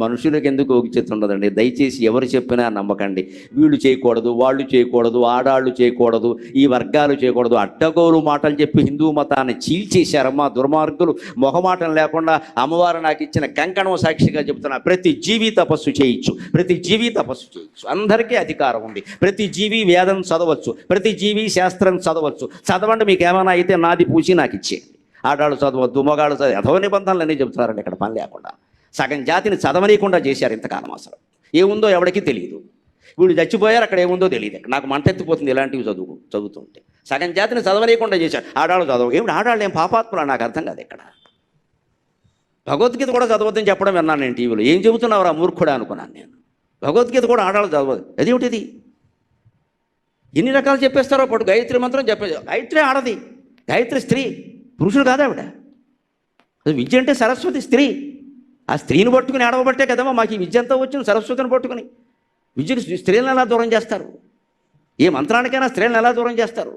మనుషులకు ఎందుకు ఓగిచేత ఉండదండి. దయచేసి ఎవరు చెప్పినా నమ్మకండి. వీళ్ళు చేయకూడదు, వాళ్ళు చేయకూడదు, ఆడాళ్ళు చేయకూడదు, ఈ వర్గాలు చేయకూడదు, అడ్డగోలు మాటలు చెప్పి హిందూ మతాన్ని చీల్చేశారమ్మా దుర్మార్గులు. మొహమాటం లేకుండా అమ్మవారు నాకు ఇచ్చిన కంకణం సాక్షిగా చెబుతున్నా, ప్రతి జీవి తపస్సు చేయొచ్చు, ప్రతి జీవి తపస్సు చేయొచ్చు. అందరికీ అధికారం ఉంది. ప్రతి జీవి వేదం చదవచ్చు, ప్రతి జీవి శాస్త్రం చదవచ్చు. చదవండి, మీకు ఏమైనా అయితే నాది పూసి నాకు ఇచ్చేయండి. ఆడాళ్ళు చదవద్దు, మగాళ్ళు చదవ అధవ నిబంధనలు అన్నీ చెబుతున్నారండి ఇక్కడ పని లేకుండా. సగం జాతిని చదవనీయకుండా చేశారు ఇంతకాలం. అసలు ఏముందో ఎవరికి తెలియదు. వీళ్ళు చచ్చిపోయారు, అక్కడ ఏముందో తెలియదు. నాకు మంట ఎత్తిపోతుంది ఇలాంటివి చదువుతుంటే. సగం జాతిని చదవనీయకుండా చేశారు. ఆడాళ్ళు చదవ ఏమిటి? ఆడాళ్ళు ఏం పాపాత్ములా? నాకు అర్థం కాదు. ఇక్కడ భగవద్గీత కూడా చదవద్దని చెప్పడం విన్నాను నేను టీవీలో. ఏం చెబుతున్నావు రా మూర్ఖుడా అనుకున్నాను నేను. భగవద్గీత కూడా ఆడాళ్ళు చదవదు. అదేమిటిది? ఎన్ని రకాలు చెప్పేస్తారో పట్టు. గాయత్రి మంత్రం గాయత్రి ఆడది, గాయత్రి స్త్రీ, పురుషుడు కాదు ఆవిడ. విద్య అంటే సరస్వతి స్త్రీ. ఆ స్త్రీని పట్టుకుని ఆడవబట్టే కదమ్మా మాకు ఈ విద్య అంతా వచ్చింది. సరస్వతిని పట్టుకుని విద్యను స్త్రీలను ఎలా దూరం చేస్తారు? ఏ మంత్రానికైనా స్త్రీలను ఎలా దూరం చేస్తారు?